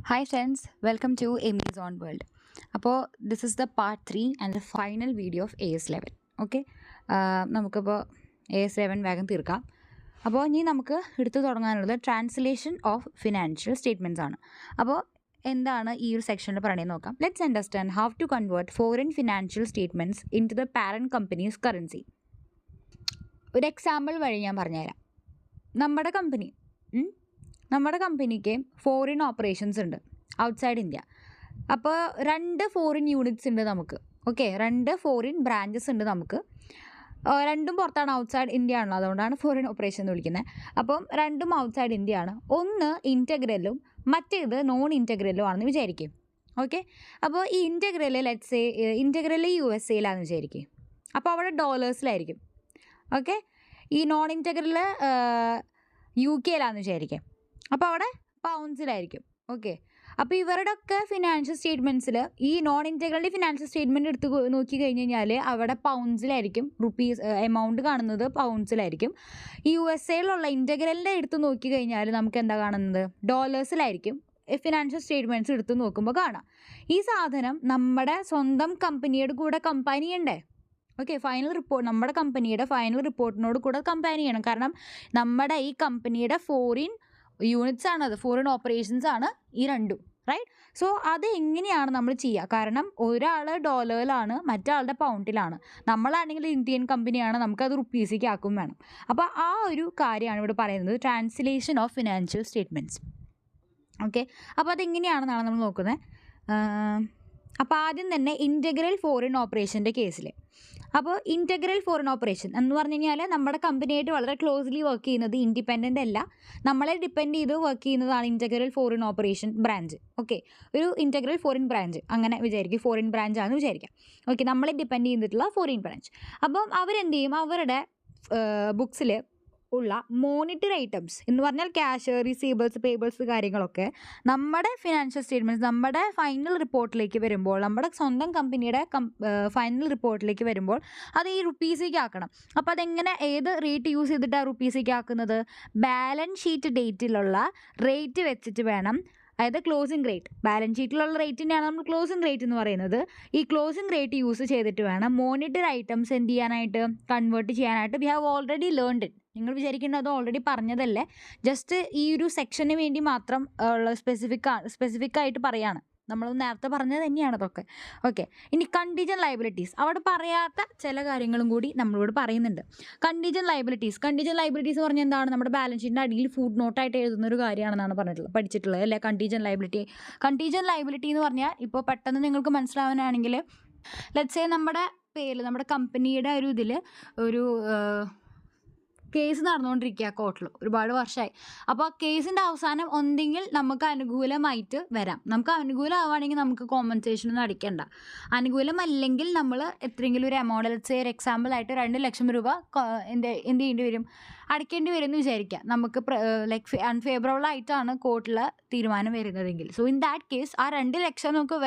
Hi friends, welcome to Amazon World. അപ്പോൾ this is the part 3 and the final video of AS11. Okay, നമുക്കിപ്പോൾ AS11 വേഗം തീർക്കാം. അപ്പോൾ ഇനി നമുക്ക് എടുത്തു തുടങ്ങാനുള്ളത് ട്രാൻസ്ലേഷൻ ഓഫ് ഫിനാൻഷ്യൽ സ്റ്റേറ്റ്മെൻറ്റ്സ് ആണ്. അപ്പോൾ എന്താണ് ഈ ഒരു സെക്ഷനിൽ പറയണത് നോക്കാം. Let's understand how to convert foreign financial statements into the parent company's currency. ഒരു എക്സാമ്പിൾ വഴി ഞാൻ പറഞ്ഞുതരാം. നമ്മുടെ കമ്പനിക്ക് ഫോറിൻ ഓപ്പറേഷൻസ് ഉണ്ട് ഔട്ട്സൈഡ് ഇന്ത്യ. അപ്പോൾ 2 ഫോറിൻ യൂണിറ്റ്സ് ഉണ്ട് നമുക്ക്. ഓക്കെ, 2 ഫോറിൻ ബ്രാഞ്ചസ് ഉണ്ട് നമുക്ക്. രണ്ടും പുറത്താണ്, ഔട്ട്സൈഡ് ഇന്ത്യ ആണല്ലോ, അതുകൊണ്ടാണ് ഫോറിൻ ഓപ്പറേഷൻ എന്ന് വിളിക്കുന്നത്. അപ്പം രണ്ടും ഔട്ട്സൈഡ് ഇന്ത്യ ആണ്. ഒന്ന് ഇൻറ്റഗ്രലും മറ്റേത് നോൺ ഇൻറ്റഗ്രലും ആണെന്ന് വിചാരിക്കും. ഓക്കെ, അപ്പോൾ ഈ ഇൻറ്റഗ്രൽ USA വിചാരിക്കും. അപ്പോൾ അവിടെ ഡോളേഴ്സിലായിരിക്കും. ഓക്കെ, ഈ നോൺ ഇൻറ്റഗ്രൽ UK വിചാരിക്കാം. അപ്പോൾ അവിടെ പൗണ്ട്സിലായിരിക്കും. ഓക്കെ, അപ്പോൾ ഇവരുടെ ഒക്കെ ഫിനാൻഷ്യൽ സ്റ്റേറ്റ്മെൻറ്റ്സിൽ ഈ നോൺ ഇൻറ്റഗ്രലിൻ്റെ ഫിനാൻഷ്യൽ സ്റ്റേറ്റ്മെൻറ്റ് എടുത്ത് നോക്കി കഴിഞ്ഞ് കഴിഞ്ഞാൽ അവിടെ പൗണ്ട്സിലായിരിക്കും എമൗണ്ട് കാണുന്നത്, പൗണ്ട്സിലായിരിക്കും. ഈ USA ഇൻറ്റഗ്രലിൻ്റെ എടുത്ത് നോക്കി കഴിഞ്ഞാൽ നമുക്ക് എന്താ കാണുന്നത്, ഡോളേഴ്സിലായിരിക്കും ഫിനാൻഷ്യൽ സ്റ്റേറ്റ്മെൻറ്റ്സ് എടുത്ത് നോക്കുമ്പോൾ കാണാം. ഈ സാധനം നമ്മുടെ സ്വന്തം കമ്പനിയുടെ കൂടെ കമ്പയർ ചെയ്യണ്ടേ? ഓക്കെ, നമ്മുടെ കമ്പനിയുടെ ഫൈനൽ റിപ്പോർട്ടിനോട് കൂടെ കമ്പയർ ചെയ്യണം. കാരണം നമ്മുടെ ഈ കമ്പനിയുടെ ഫോറിൻ യൂണിറ്റ്സ് ആണത്, ഫോറിൻ ഓപ്പറേഷൻസ് ആണ് ഈ രണ്ടും, റൈറ്റ്? സോ അത് എങ്ങനെയാണ് നമ്മൾ ചെയ്യുക? കാരണം ഒരാൾ ഡോളറിലാണ്, മറ്റാളുടെ പൗണ്ടിലാണ്. നമ്മളാണെങ്കിൽ ഇന്ത്യൻ കമ്പനിയാണ്, നമുക്കത് റുപ്പീസിലേക്ക് ആക്കും വേണം. അപ്പോൾ ആ ഒരു കാര്യമാണ് ഇവിടെ പറയുന്നത്, translation of financial statements. Okay, അപ്പോൾ അതെങ്ങനെയാണെന്നാണ് നമ്മൾ നോക്കുന്നത്. അപ്പോൾ ആദ്യം തന്നെ ഇൻറ്റഗ്രൽ ഫോറിൻ ഓപ്പറേഷൻ്റെ കേസിൽ, അപ്പോൾ ഇൻറ്റഗ്രൽ ഫോറിൻ ഓപ്പറേഷൻ എന്ന് പറഞ്ഞു കഴിഞ്ഞാൽ നമ്മുടെ കമ്പനിയായിട്ട് വളരെ ക്ലോസ്ലി വർക്ക് ചെയ്യുന്നത്, ഇൻഡിപെൻഡൻ്റ് അല്ല, നമ്മളെ ഡിപ്പെൻഡ് ചെയ്ത് വർക്ക് ചെയ്യുന്നതാണ് integral foreign operation branch. Okay, ഒരു ഇൻറ്റഗ്രൽ ഫോറിൻ ബ്രാഞ്ച് അങ്ങനെ വിചാരിക്കും, ഫോറിൻ ബ്രാഞ്ച് ആണെന്ന് വിചാരിക്കാം. ഓക്കെ, നമ്മളെ ഡിപ്പെൻഡ് ചെയ്തിട്ടുള്ള ഫോറിൻ ബ്രാഞ്ച്. അപ്പം അവരെന്ത് ചെയ്യും, അവരുടെ ബുക്സിൽ ഉള്ള മോണിറ്ററി ഐറ്റംസ് എന്ന് പറഞ്ഞാൽ ക്യാഷ്, റിസീവബിൾസ്, പേബിൾസ് കാര്യങ്ങളൊക്കെ നമ്മുടെ ഫിനാൻഷ്യൽ സ്റ്റേറ്റ്മെൻറ്റ്സ് നമ്മുടെ ഫൈനൽ റിപ്പോർട്ടിലേക്ക് വരുമ്പോൾ, നമ്മുടെ സ്വന്തം കമ്പനിയുടെ ഫൈനൽ റിപ്പോർട്ടിലേക്ക് വരുമ്പോൾ അത് ഈ റുപ്പീസിലേക്ക് ആക്കണം. അപ്പോൾ അതെങ്ങനെ, ഏത് റേറ്റ് യൂസ് ചെയ്തിട്ടാണ് റുപ്പീസിലേക്ക് ആക്കുന്നത്? ബാലൻസ് ഷീറ്റ് ഡേറ്റിലുള്ള റേറ്റ് വെച്ചിട്ട് വേണം, അതായത് ക്ലോസിംഗ് റേറ്റ്, ബാലൻസ് ഷീറ്റിലുള്ള റേറ്റിനെയാണ് നമ്മൾ ക്ലോസിംഗ് റേറ്റ് എന്ന് പറയുന്നത്. ഈ ക്ലോസിംഗ് റേറ്റ് യൂസ് ചെയ്തിട്ട് വേണം മോണിറ്ററി ഐറ്റംസ് എന്ത് ചെയ്യാനായിട്ട്, കൺവേർട്ട് ചെയ്യാനായിട്ട്. We have already learned it. നിങ്ങൾ വിചാരിക്കേണ്ടത് അത് ഓൾറെഡി പറഞ്ഞതല്ലേ, ജസ്റ്റ് ഈ ഒരു സെക്ഷന് വേണ്ടി മാത്രം ഉള്ള സ്പെസിഫിക് ആയിട്ട് പറയാണ്. നമ്മൾ നേരത്തെ പറഞ്ഞത് തന്നെയാണ് അതൊക്കെ. ഓക്കെ, ഇനി കണ്ടീജൻ ലയബിലിറ്റീസ്, അവിടെ പറയാത്ത ചില കാര്യങ്ങളും കൂടി നമ്മളോട് പറയുന്നുണ്ട്. കണ്ടീജൻ ലയബിലിറ്റീസ് എന്ന് പറഞ്ഞാൽ എന്താണ്? നമ്മുടെ ബാലൻസ് ഷീറ്റിൻ്റെ അടിയിൽ ഫുഡ് നോട്ടായിട്ട് എഴുതുന്ന ഒരു കാര്യമാണെന്നാണ് പഠിച്ചിട്ടുള്ളത് അല്ലേ? കണ്ടീജൻ ലയബിലിറ്റി എന്ന് പറഞ്ഞാൽ, ഇപ്പോൾ പെട്ടെന്ന് നിങ്ങൾക്ക് മനസ്സിലാവാനാണെങ്കിൽ, ലെറ്റ്സ് സേ നമ്മുടെ പേരിൽ, നമ്മുടെ കമ്പനിയുടെ ഒരു ഇതിൽ ഒരു കേസ് നടന്നുകൊണ്ടിരിക്കുക കോർട്ടിൽ, ഒരുപാട് വർഷമായി. അപ്പോൾ ആ കേസിൻ്റെ അവസാനം ഒന്നെങ്കിൽ നമുക്ക് അനുകൂലമായിട്ട് വരാം. നമുക്ക് അനുകൂലമാവുകയാണെങ്കിൽ നമുക്ക് കോമ്പൻസേഷൻ ഒന്നും അടിക്കണ്ട. അനുകൂലമല്ലെങ്കിൽ നമ്മൾ എത്രയെങ്കിലും ഒരു എമൗണ്ട്, ഒരു എക്സാമ്പിളായിട്ട് 2 ലക്ഷം രൂപ എന്ത് ചെയ്യേണ്ടി വരും, അടയ്ക്കേണ്ടി വരും എന്ന് വിചാരിക്കുക. നമുക്ക് ലൈക്ക് അൺഫേവറബിൾ ആയിട്ടാണ് കോർട്ടിൽ തീരുമാനം വരുന്നതെങ്കിൽ, സോ ഇൻ ദാറ്റ് കേസ് ആ 2 ലക്ഷം നമുക്ക്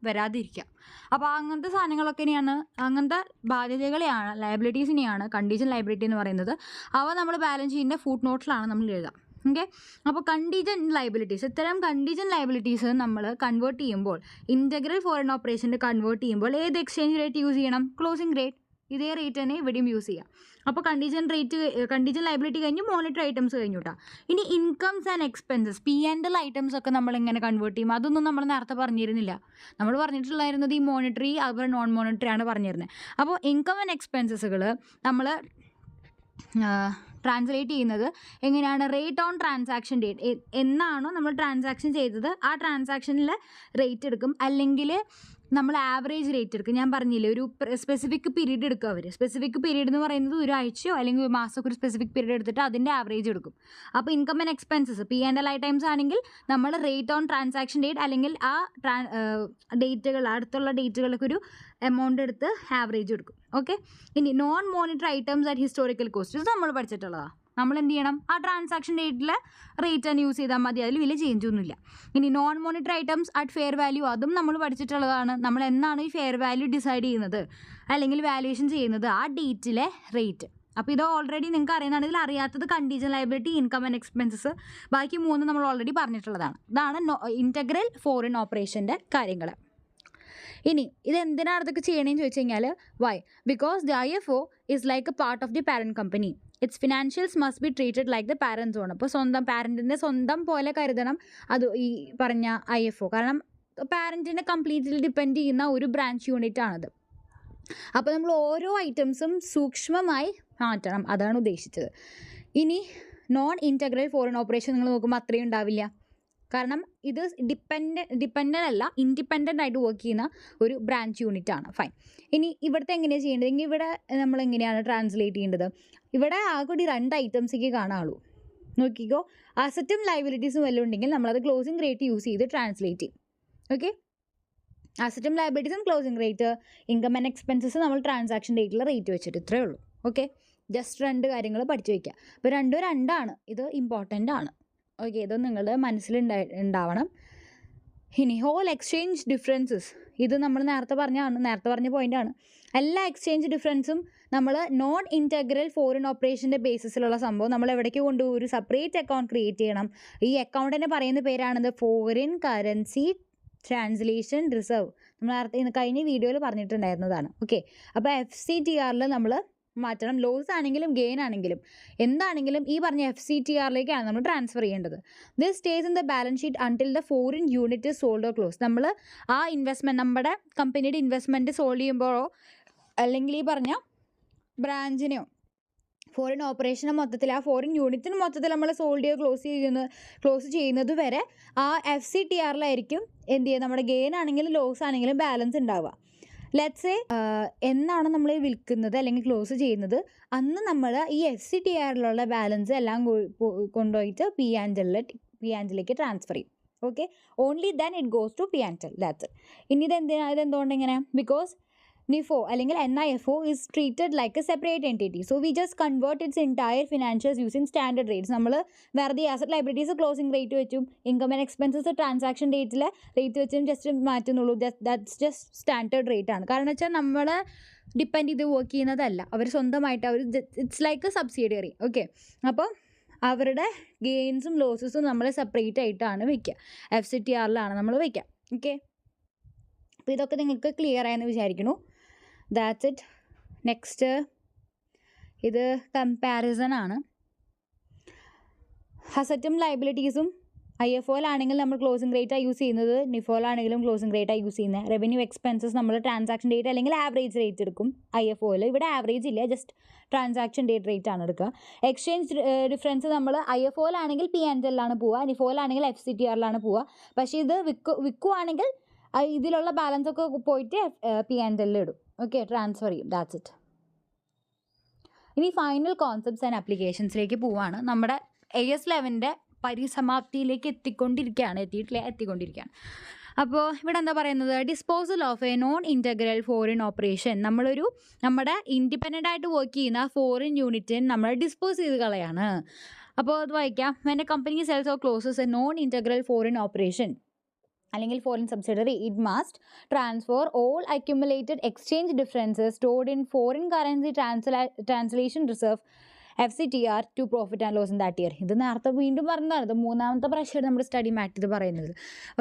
വരാതിരിക്കാം. അപ്പോൾ അങ്ങനത്തെ സാധനങ്ങളൊക്കെ ഇനിയാണ്, അങ്ങനത്തെ ബാധ്യതകളെയാണ്, ലയബിലിറ്റീസിനെയാണ് കണ്ടീജൻ ലയബിലിറ്റി എന്ന് പറയുന്നത്. അവ നമ്മൾ ബാലൻസ് ഷീറ്റിൻ്റെ ഫുട് നോട്ടിലാണ് നമ്മൾ എഴുതുക. ഓക്കെ, അപ്പോൾ ഇത്തരം കണ്ടീജൻ ലയബിലിറ്റീസ് നമ്മൾ കൺവേർട്ട് ചെയ്യുമ്പോൾ, ഇൻറ്റഗ്രൽ ഫോറിൻ ഓപ്പറേഷൻ്റെ കൺവേർട്ട് ചെയ്യുമ്പോൾ ഏത് എക്സ്ചേഞ്ച് റേറ്റ് യൂസ് ചെയ്യണം? Closing rate. ഇതേ റേറ്റ് തന്നെ ഇവിടെയും യൂസ് ചെയ്യാം. അപ്പോൾ കണ്ടീജൻ ലയബിലിറ്റി കഴിഞ്ഞ് മോണിറ്ററി ഐറ്റംസ് കഴിഞ്ഞു കേട്ടോ. ഇനി incomes and expenses, P&L items ഒക്കെ നമ്മൾ എങ്ങനെ കൺവേർട്ട് ചെയ്യും? അതൊന്നും നമ്മൾ നേരത്തെ പറഞ്ഞിരുന്നില്ല. നമ്മൾ പറഞ്ഞിട്ടുണ്ടായിരുന്നത് ഈ മോണിറ്ററി അതുപോലെ നോൺ മോണിറ്ററി ആണ് പറഞ്ഞിരുന്നത്. അപ്പോൾ ഇൻകം ആൻഡ് എക്സ്പെൻസസുകൾ നമ്മൾ ട്രാൻസ്ലേറ്റ് ചെയ്യുന്നത് എങ്ങനെയാണ്? റേറ്റ് ഓൺ ട്രാൻസാക്ഷൻ ഡേറ്റ്, എന്നാണോ നമ്മൾ ട്രാൻസാക്ഷൻ ചെയ്തത് ആ ട്രാൻസാക്ഷനിൽ റേറ്റ് എടുക്കും, അല്ലെങ്കിൽ നമ്മൾ ആവറേജ് റേറ്റ് എടുക്കും. ഞാൻ പറഞ്ഞില്ലേ, ഒരു സ്പെസിഫിക് പീരീഡ് എടുക്കും അവർ. സ്പെസിഫിക് പീരീഡ് എന്ന് പറയുന്നത് ഒരു ആഴ്ചയോ അല്ലെങ്കിൽ ഒരു മാസമൊക്കെ ഒരു സ്പെസിഫിക് പീരീഡ് എടുത്തിട്ട് അതിൻ്റെ ആവറേജ് എടുക്കും. അപ്പോൾ income and expenses P&L items ആണെങ്കിൽ നമ്മൾ റേറ്റ് ഓൺ ട്രാൻസാക്ഷൻ ഡേറ്റ് അല്ലെങ്കിൽ ആ അടുത്തുള്ള ഡേറ്റുകളൊക്കെ ഒരു എമൗണ്ട് എടുത്ത് ആവറേജ് എടുക്കും. ഓക്കെ, ഇനി non monetary items at historical cost, ഇത് നമ്മൾ പഠിച്ചിട്ടുള്ളതാണ്. നമ്മൾ എന്ത് ചെയ്യണം? ആ ട്രാൻസാക്ഷൻ ഡേറ്റിൽ റേറ്റ് തന്നെ യൂസ് ചെയ്താൽ മതി, അതിൽ വലിയ ചേഞ്ച് ഒന്നുമില്ല. ഇനി non monetary items at fair value, അതും നമ്മൾ പഠിച്ചിട്ടുള്ളതാണ്. നമ്മൾ എന്നാണ് ഈ ഫെയർ വാല്യൂ ഡിസൈഡ് ചെയ്യുന്നത് അല്ലെങ്കിൽ വാല്യുവേഷൻ ചെയ്യുന്നത്, ആ ഡേറ്റിലെ റേറ്റ്. അപ്പോൾ ഇത് ഓൾറെഡി നിങ്ങൾക്ക് അറിയുന്നതാണ്. ഇതിൽ അറിയാത്തത് കണ്ടീജൻ ലയബിലിറ്റി, ഇൻകം ആൻഡ് എക്സ്പെൻസസ്, ബാക്കി 3 നമ്മൾ ഓൾറെഡി പറഞ്ഞിട്ടുള്ളതാണ്. ഇതാണ് ഇൻറ്റഗ്രൽ ഫോറിൻ ഓപ്പറേഷൻ്റെ കാര്യങ്ങൾ. ഇനി ഇത് എന്തിനാണ് ഇതൊക്കെ ചെയ്യണമെന്ന് ചോദിച്ചു കഴിഞ്ഞാൽ, why? Because the IFO is like a part of the parent company. Its financials must be treated like the parent's own. അപ്പോൾ സ്വന്തം പാരൻറ്റിൻ്റെ സ്വന്തം പോലെ കരുതണം അത് ഈ പറഞ്ഞ IFO. കാരണം പാരൻറ്റിനെ കംപ്ലീറ്റ്ലി ഡിപ്പെൻഡ് ചെയ്യുന്ന ഒരു ബ്രാഞ്ച് യൂണിറ്റ് ആണത്. അപ്പോൾ നമ്മൾ ഓരോ ഐറ്റംസും സൂക്ഷ്മമായി മാറ്റണം, അതാണ് ഉദ്ദേശിച്ചത്. ഇനി നോൺ ഇൻറ്റഗ്രൽ ഫോറിൻ ഓപ്പറേഷൻ നിങ്ങൾ നോക്കുമ്പോൾ അത്രയും ഉണ്ടാവില്ല. കാരണം ഇത് ഡിപ്പെൻഡൻ്റ് അല്ല, ഇൻഡിപെൻഡൻ്റ് ആയിട്ട് വർക്ക് ചെയ്യുന്ന ഒരു ബ്രാഞ്ച് യൂണിറ്റ് ആണ്. ഫൈൻ. ഇനി ഇവിടുത്തെ എങ്ങനെയാണ് ചെയ്യേണ്ടത്? എങ്കിൽ ഇവിടെ നമ്മൾ എങ്ങനെയാണ് ട്രാൻസ്ലേറ്റ് ചെയ്യേണ്ടത്? ഇവിടെ ആകെ 2 ഐറ്റംസേക്ക് കാണാനുള്ളൂ. നോക്കിക്കോ, അസറ്റും ലയബിലിറ്റീസും വല്ലതും ഉണ്ടെങ്കിൽ നമ്മളത് ക്ലോസിംഗ് റേറ്റ് യൂസ് ചെയ്ത് ട്രാൻസ്ലേറ്റ് ചെയ്യും. ഓക്കെ, അസറ്റും ലയബിലിറ്റീസും closing rate, income and expenses നമ്മൾ ട്രാൻസാക്ഷൻ ഡേറ്റിൽ റേറ്റ് വെച്ചിട്ട്, ഇത്രയേ ഉള്ളൂ. ഓക്കെ, ജസ്റ്റ് 2 കാര്യങ്ങൾ പഠിച്ചു വയ്ക്കുക. അപ്പോൾ 2 ആണ്, ഇത് ഇമ്പോർട്ടൻ്റ് ആണ്. ഓക്കെ, ഇത് നിങ്ങളുടെ മനസ്സിലുണ്ടാവണം. ഇനി ഹോൾ എക്സ്ചേഞ്ച് ഡിഫറൻസസ്, ഇത് നമ്മൾ നേരത്തെ പറഞ്ഞ പോയിൻ്റാണ്. എല്ലാ എക്സ്ചേഞ്ച് ഡിഫറൻസും നമ്മൾ നോൺ ഇൻറ്റഗ്രൽ ഫോറിൻ ഓപ്പറേഷൻ്റെ ബേസിസിലുള്ള സംഭവം നമ്മൾ എവിടേക്ക് കൊണ്ടുപോകും? ഒരു സെപ്പറേറ്റ് അക്കൗണ്ട് ക്രിയേറ്റ് ചെയ്യണം. ഈ അക്കൗണ്ടിനെ പറയുന്ന പേരാണിത് ഫോറിൻ കറൻസി ട്രാൻസ്ലേഷൻ റിസർവ്. നമ്മൾ നേരത്തെ കഴിഞ്ഞ വീഡിയോയിൽ പറഞ്ഞിട്ടുണ്ടായിരുന്നതാണ്. ഓക്കെ, അപ്പോൾ FCTRൽ നമ്മൾ മാറ്റണം. ലോസ് ആണെങ്കിലും ഗെയിൻ ആണെങ്കിലും എന്താണെങ്കിലും ഈ പറഞ്ഞ FCTRലേക്കാണ് നമ്മൾ ട്രാൻസ്ഫർ ചെയ്യേണ്ടത്. This stays in the balance sheet until the foreign unit sold or close. നമ്മൾ ആ ഇൻവെസ്റ്റ്മെൻറ്റ്, നമ്മുടെ കമ്പനിയുടെ ഇൻവെസ്റ്റ്മെൻറ്റ് സോൾവ് ചെയ്യുമ്പോഴോ അല്ലെങ്കിൽ ഈ പറഞ്ഞ ബ്രാഞ്ചിനെയോ ഫോറിൻ ഓപ്പറേഷന് മൊത്തത്തിൽ ആ ഫോറിൻ യൂണിറ്റിന് മൊത്തത്തിൽ നമ്മൾ ക്ലോസ് ചെയ്യുന്നത് വരെ ആ FCTRലായിരിക്കും എന്ത് ചെയ്യുക, നമ്മുടെ ഗെയിൻ ആണെങ്കിലും ലോസ് ആണെങ്കിലും ബാലൻസ് ഉണ്ടാവുക. ലെറ്റ്സ് എന്നാണ് നമ്മൾ വിൽക്കുന്നത് അല്ലെങ്കിൽ ക്ലോസ് ചെയ്യുന്നത്, അന്ന് നമ്മൾ ഈ FCTRലുള്ള ബാലൻസ് എല്ലാം കൊണ്ടുപോയിട്ട് P&Lലേക്ക് ട്രാൻസ്ഫർ ചെയ്യും. Okay, only then it goes to P&L. That's it. ഇനി ഇതെന്തുകൊണ്ട് ഇങ്ങനെ? ബിക്കോസ് NIFO അല്ലെങ്കിൽ NIFO is treated like a separate entity. So we just convert its entire financials using standard rates. നമ്മൾ വെറുതെ അസറ്റ് ലൈബിലിറ്റീസ് ക്ലോസിംഗ് റേറ്റ് വെച്ചും income and expenses transaction ഡേറ്റിലെ rate വെച്ചും just മാറ്റുന്നുള്ളൂ. ദാറ്റ്സ് ജസ്റ്റ് സ്റ്റാൻഡേർഡ് റേറ്റ് ആണ്. കാരണം വെച്ചാൽ നമ്മൾ ഡിപ്പെൻഡ് ചെയ്ത് വർക്ക് ചെയ്യുന്നതല്ല, അവർ സ്വന്തമായിട്ട് it's like A subsidiary. Okay, അപ്പോൾ അവരുടെ ഗെയിൻസും ലോസസും നമ്മൾ സെപ്പറേറ്റ് ആയിട്ടാണ് വയ്ക്കുക. FCTRലാണ് നമ്മൾ വയ്ക്കുക. ഓക്കെ, അപ്പോൾ ഇതൊക്കെ നിങ്ങൾക്ക് ക്ലിയർ ആയെന്ന് വിചാരിക്കുന്നു. That's it. നെക്സ്റ്റ് ഇത് കമ്പാരിസൺ ആണ്. അസറ്റും ലയബിലിറ്റീസും IFOയിലാണെങ്കിൽ നമ്മൾ ക്ലോസിംഗ് റേറ്റാണ് യൂസ് ചെയ്യുന്നത്, NIFOയിലാണെങ്കിലും ക്ലോസിംഗ് റേറ്റാണ് യൂസ് ചെയ്യുന്നത്. റവന്യൂ എക്സ്പെൻസസ് നമ്മൾ ട്രാൻസാക്ഷൻ ഡേറ്റ് അല്ലെങ്കിൽ ആവറേജ് റേറ്റ് എടുക്കും. IFOയിൽ ഇവിടെ ആവറേജ് ഇല്ല, ജസ്റ്റ് ട്രാൻസാക്ഷൻ ഡേറ്റ് റേറ്റ് ആണ് എടുക്കുക. എക്സ്ചേഞ്ച് ഡിഫറൻസ് നമ്മൾ IFOയിലാണെങ്കിൽ P&Lലാണ് പോവുക, NIFOയിലാണെങ്കിൽ FCTRലാണ് പോവുക. പക്ഷേ ഇത് വിൽക്കുവാണെങ്കിൽ ഇതിലുള്ള ബാലൻസ് ഒക്കെ പോയിട്ട് P&L ഇടും. ഓക്കെ, ട്രാൻസ്ഫർ ചെയ്യും. That's it. ഇനി ഫൈനൽ കോൺസെപ്റ്റ്സ് ആൻഡ് ആപ്ലിക്കേഷൻസിലേക്ക് പോവുകയാണ്. നമ്മുടെ AS11ൻ്റെ പരിസമാപ്തിയിലേക്ക് എത്തിക്കൊണ്ടിരിക്കുകയാണ്. അപ്പോൾ ഇവിടെ എന്താ പറയുന്നത്? Disposal of a non integral foreign operation. നമ്മുടെ ഇൻഡിപെൻഡൻ്റ് ആയിട്ട് വർക്ക് ചെയ്യുന്ന ഫോറിൻ യൂണിറ്റിന് നമ്മൾ ഡിസ്പോസ് ചെയ്ത് കളയാണ്. അപ്പോൾ അത് വായിക്കാം. When a company sells or closes a non integral foreign operation അല്ലെങ്കിൽ foreign subsidiary, it must transfer all accumulated exchange differences stored in foreign currency translation reserve FCTR to profit and loss in that year. ഇത് നേരത്തെ വീണ്ടും പറഞ്ഞതാണ്. ഇത് 3ാമത്തെ പ്രാവശ്യം നമ്മുടെ study mat ഇത് പറയുന്നത്.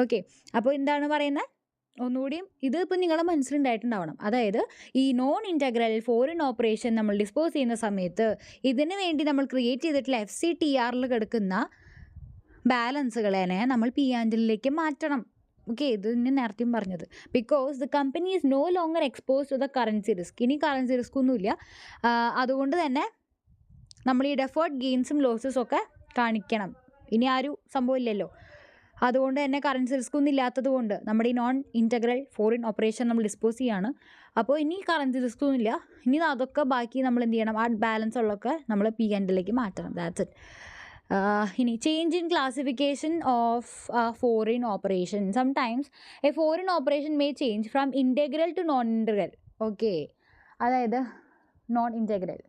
ഓക്കെ, അപ്പോൾ എന്താണ് പറയുന്നത്? ഒന്നുകൂടിയും ഇത് ഇപ്പോൾ നിങ്ങളുടെ മനസ്സിലുണ്ടായിട്ടുണ്ടാവണം. അതായത് ഈ നോൺ ഇൻറ്റഗ്രൽ ഫോറിൻ ഓപ്പറേഷൻ നമ്മൾ ഡിസ്പോസ് ചെയ്യുന്ന സമയത്ത് ഇതിന് വേണ്ടി നമ്മൾ ക്രിയേറ്റ് ചെയ്തിട്ടുള്ള FCTRൽ കിടക്കുന്ന ബാലൻസുകളെ നമ്മൾ P&Lലേക്ക് മാറ്റണം. ഓക്കെ, ഇത് നേരത്തെയും പറഞ്ഞത്. Because the company is no longer expose to the currency risk. ഇനി കറൻസി റിസ്ക് ഒന്നുമില്ല. അതുകൊണ്ട് തന്നെ നമ്മൾ ഈ ഡെഫേർഡ് ഗെയിൻസും ലോസസും ഒക്കെ കാണിക്കണം. ഇനി ആ ഒരു സംഭവം ഇല്ലല്ലോ. അതുകൊണ്ട് തന്നെ കറൻസി റിസ്ക് ഒന്നും ഇല്ലാത്തത് കൊണ്ട് നമ്മുടെ ഈ നോൺ ഇൻറ്റഗ്രൽ ഫോറിൻ ഓപ്പറേഷൻ നമ്മൾ ഡിസ്പോസ് ചെയ്യാണ്. അപ്പോൾ ഇനി കറൻസി റിസ്ക് ഒന്നും ഇല്ല. ഇനി അതൊക്കെ ബാക്കി നമ്മൾ എന്ത് ചെയ്യണം? ആ ബാലൻസ് ഉള്ളതൊക്കെ നമ്മൾ P&Lലേക്ക് മാറ്റണം. That's it. ഇനി change in classification of foreign operation. Sometimes a foreign operation may change from integral to non integral. Okay, അതായത് നോൺ ഇൻറ്റഗ്രൽ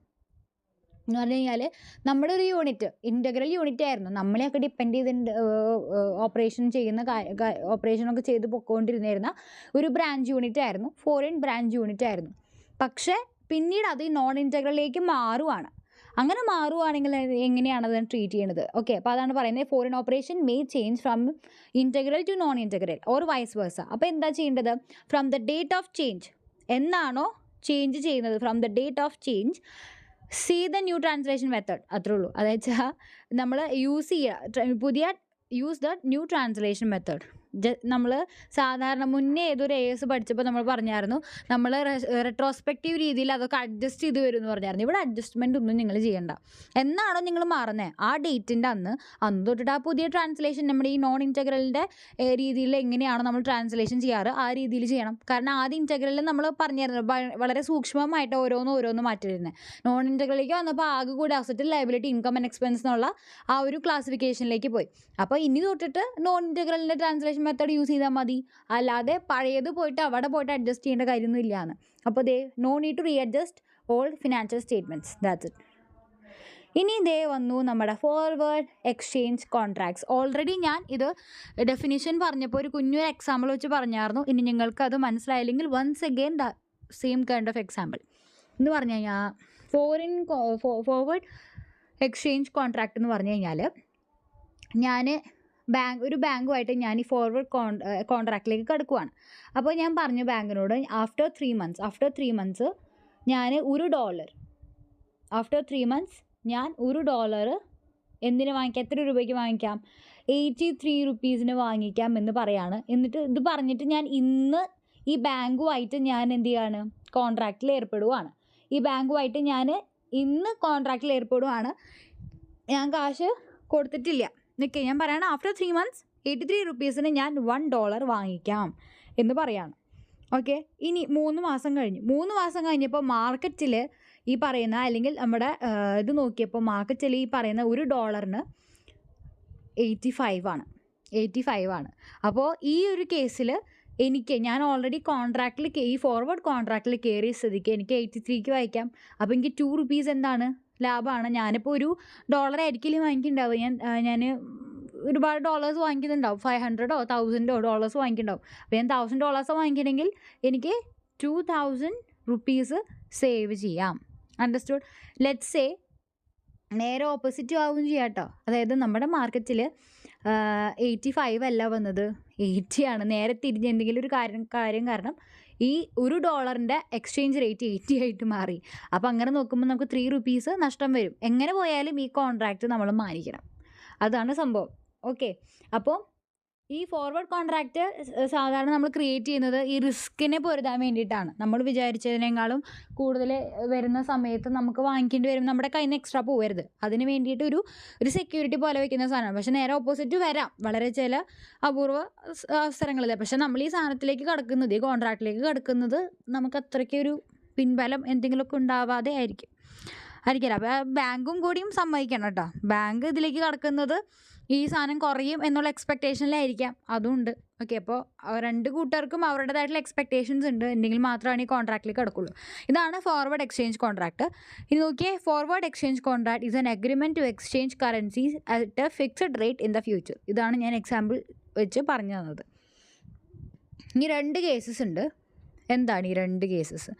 എന്ന് പറഞ്ഞു കഴിഞ്ഞാൽ നമ്മുടെ ഒരു യൂണിറ്റ് ഇൻറ്റഗ്രൽ യൂണിറ്റ് ആയിരുന്നു. നമ്മളെയൊക്കെ ഡിപ്പെൻഡ് ചെയ്ത് ഓപ്പറേഷനൊക്കെ ചെയ്ത് പൊയ്ക്കൊണ്ടിരുന്നിരുന്ന ഒരു ബ്രാഞ്ച് യൂണിറ്റ് ആയിരുന്നു, ഫോറിൻ ബ്രാഞ്ച് യൂണിറ്റ് ആയിരുന്നു. പക്ഷേ പിന്നീട് അത് നോൺ ഇൻറ്റഗ്രലിലേക്ക് മാറുവാണ്. അങ്ങനെ മാറുവാണെങ്കിൽ എങ്ങനെയാണ് അത് ട്രീറ്റ് ചെയ്യണത്? ഓക്കെ, അപ്പോൾ അതാണ് പറയുന്നത് foreign operation may change from integral to non integral or vice versa. അപ്പോൾ എന്താ ചെയ്യേണ്ടത്? From the date of change, എന്നാണോ ചേഞ്ച് ചെയ്യുന്നത്, from the date of change see the new translation method. അത്രേ ഉള്ളൂ. അതായത് നമ്മൾ use the new translation method. നമ്മൾ സാധാരണ മുന്നേ ഏതൊരു AS പഠിച്ചപ്പോൾ നമ്മൾ പറഞ്ഞായിരുന്നു, നമ്മൾ റെട്രോസ്പെക്റ്റീവ് രീതിയിൽ അതൊക്കെ അഡ്ജസ്റ്റ് ചെയ്ത് വരും എന്ന് പറഞ്ഞായിരുന്നു. ഇവിടെ അഡ്ജസ്റ്റ്മെൻ്റ് ഒന്നും നിങ്ങൾ ചെയ്യണ്ട. എന്നാണോ നിങ്ങൾ മാറുന്നത് ആ ഡേറ്റിൻ്റെ അന്ന് തൊട്ടിട്ട് ആ പുതിയ ട്രാൻസ്ലേഷൻ നമ്മുടെ ഈ നോൺ ഇൻറ്റഗ്രലിൻ്റെ രീതിയിൽ എങ്ങനെയാണോ നമ്മൾ ട്രാൻസ്ലേഷൻ ചെയ്യാറ് ആ രീതിയിൽ ചെയ്യണം. കാരണം ആദ്യം ഇൻറ്റഗ്രലിൽ നമ്മൾ പറഞ്ഞായിരുന്നു വളരെ സൂക്ഷ്മമായിട്ട് ഓരോന്ന് മാറ്റിയിരുന്നത്. നോൺ ഇൻറ്റഗ്രലിലേക്ക് വന്നപ്പോൾ ആകെ കൂടി asset, liability, income and expense എന്നുള്ള ആ ഒരു ക്ലാസിഫിക്കേഷനിലേക്ക് പോയി. അപ്പോൾ ഇനി തൊട്ടിട്ട് നോൺ ഇൻറ്റഗ്രലിൻ്റെ ട്രാൻസ്ലേഷൻ മെത്തേഡ് യൂസ് ചെയ്താൽ മതി. അല്ലാതെ പഴയത് പോയിട്ട് അവിടെ പോയിട്ട് അഡ്ജസ്റ്റ് ചെയ്യേണ്ട കാര്യമൊന്നും ഇല്ലയെന്ന്. അപ്പോൾ no need to re adjust old financial statements. That's it. ഇനി വന്നു നമ്മുടെ ഫോർവേഡ് എക്സ്ചേഞ്ച് കോൺട്രാക്ട്സ്. ഓൾറെഡി ഞാൻ ഇത് ഡെഫിനിഷൻ പറഞ്ഞപ്പോൾ ഒരു കുഞ്ഞൊരു എക്സാമ്പിൾ വെച്ച് പറഞ്ഞായിരുന്നു. ഇനി നിങ്ങൾക്ക് അത് മനസ്സിലായില്ലെങ്കിൽ once again the same kind of example എന്ന് പറഞ്ഞു കഴിഞ്ഞാൽ ഫോർവേഡ് എക്സ്ചേഞ്ച് കോൺട്രാക്ട് എന്ന് പറഞ്ഞു കഴിഞ്ഞാൽ ഞാൻ ഒരു ബാങ്കുമായിട്ട് ഞാൻ ഈ ഫോർവേഡ് കോൺട്രാക്റ്റിലേക്ക് കടക്കുവാണ്. അപ്പോൾ ഞാൻ പറഞ്ഞു ബാങ്കിനോട് ആഫ്റ്റർ 3 months ഞാൻ $1 ആഫ്റ്റർ 3 months ഞാൻ $1 എന്തിന് വാങ്ങിക്കാം, എത്ര രൂപയ്ക്ക് വാങ്ങിക്കാം, 83 rupeesന് വാങ്ങിക്കാം എന്ന് പറയാണ്. എന്നിട്ട് ഇത് പറഞ്ഞിട്ട് ഞാൻ ഇന്ന് ഈ ബാങ്കുമായിട്ട് ഞാൻ എന്ത് ചെയ്യാണ്, കോൺട്രാക്റ്റിൽ ഏർപ്പെടുവാണ്. ഈ ബാങ്കുമായിട്ട് ഞാൻ ഇന്ന് കോൺട്രാക്റ്റിൽ ഏർപ്പെടുവാണ്. ഞാൻ കാശ് കൊടുത്തിട്ടില്ല. ഞാൻ പറയണം ആഫ്റ്റർ 3 months 83 rupeesന് ഞാൻ $1 വാങ്ങിക്കാം എന്ന് പറയാണ്. ഓക്കെ, ഇനി 3 മാസം കഴിഞ്ഞപ്പോൾ മാർക്കറ്റിൽ ഈ പറയുന്ന, അല്ലെങ്കിൽ നമ്മുടെ ഇത് നോക്കിയപ്പോൾ മാർക്കറ്റിൽ ഈ പറയുന്ന $1 85 ആണ്. അപ്പോൾ ഈ ഒരു കേസിൽ ഞാൻ ഓൾറെഡി ഈ ഫോർവേഡ് കോൺട്രാക്റ്റിൽ കയറിയ സ്ഥിതിക്ക് എനിക്ക് 83ക്ക് വാങ്ങിക്കാം. അപ്പോൾ എനിക്ക് 2 rupees എന്താണ്, ലാഭമാണ്. ഞാനിപ്പോൾ $1 ആയിരിക്കില്ല വാങ്ങിക്കുന്നുണ്ടാവും. ഞാൻ ഒരുപാട് ഡോളേഴ്സ് വാങ്ങിക്കുന്നുണ്ടാവും, 500 or 1000 ഡോളേഴ്സ് വാങ്ങിക്കുന്നുണ്ടാവും. അപ്പോൾ ഞാൻ $1000 വാങ്ങിക്കണമെങ്കിൽ എനിക്ക് 2000 rupees സേവ് ചെയ്യാം. അണ്ടർസ്റ്റുഡ്? ലെറ്റ്സ് സേ നേരെ ഓപ്പോസിറ്റ് ആവുകയും ചെയ്യാം കേട്ടോ. അതായത് നമ്മുടെ മാർക്കറ്റിൽ 85 അല്ല വന്നത്, 80 ആണ്. നേരെ തിരിഞ്ഞ് എന്തെങ്കിലും ഒരു കാര്യം കാരണം ഈ $1 എക്സ്ചേഞ്ച് റേറ്റ് 80 ആയിട്ട് മാറി. അപ്പോൾ അങ്ങനെ നോക്കുമ്പോൾ നമുക്ക് 3 rupees നഷ്ടം വരും. എങ്ങനെ പോയാലും ഈ കോൺട്രാക്റ്റ് നമ്മൾ മാനിക്കണം. അതാണ് സംഭവം. ഓക്കെ, അപ്പോൾ ഈ ഫോർവേഡ് കോൺട്രാക്റ്റ് സാധാരണ നമ്മൾ ക്രിയേറ്റ് ചെയ്യുന്നത് ഈ റിസ്കിനെ പൊരുതാൻ വേണ്ടിയിട്ടാണ്. നമ്മൾ വിചാരിച്ചതിനേക്കാളും കൂടുതൽ വരുന്ന സമയത്ത് നമുക്ക് വാങ്ങിക്കേണ്ടി വരും, നമ്മുടെ കയ്യിൽ നിന്ന് എക്സ്ട്രാ പോകരുത്. അതിന് വേണ്ടിയിട്ട് ഒരു സെക്യൂരിറ്റി പോലെ വയ്ക്കുന്ന സാധനമാണ്. പക്ഷേ നേരെ ഓപ്പോസിറ്റ് വരാം വളരെ ചില അപൂർവ അവസരങ്ങളിൽ. പക്ഷേ നമ്മൾ ഈ സാധനത്തിലേക്ക് കടക്കുന്നത്, ഈ കോൺട്രാക്റ്റിലേക്ക് കടക്കുന്നത് നമുക്ക് അത്രയ്ക്കൊരു പിൻബലം എന്തെങ്കിലുമൊക്കെ ഉണ്ടാവാതെ ആയിരിക്കില്ല. അപ്പോൾ ബാങ്കും കൂടിയും സമ്മതിക്കണം കേട്ടോ. ബാങ്ക് ഇതിലേക്ക് കടക്കുന്നത് ഈ സാധനം കുറയും എന്നുള്ള എക്സ്പെക്റ്റേഷനിലായിരിക്കാം, അതുണ്ട്. ഓക്കെ, അപ്പോൾ രണ്ട് കൂട്ടർക്കും അവരുടേതായിട്ടുള്ള എക്സ്പെക്റ്റേഷൻസ് ഉണ്ട്, എങ്കിൽ മാത്രമാണ് ഈ കോൺട്രാക്റ്റിലേക്ക് കിടക്കുള്ളൂ. ഇതാണ് ഫോർവേഡ് എക്സ്ചേഞ്ച് കോൺട്രാക്ട്. ഇനി നോക്കിയേ, forward exchange contract is an agreement to exchange currencies at a fixed rate in the future. ഇതാണ് ഞാൻ എക്സാമ്പിൾ വെച്ച് പറഞ്ഞു തന്നത്. ഇനി 2 കേസസ് ഉണ്ട്. എന്താണ് ഈ 2 കേസസ്?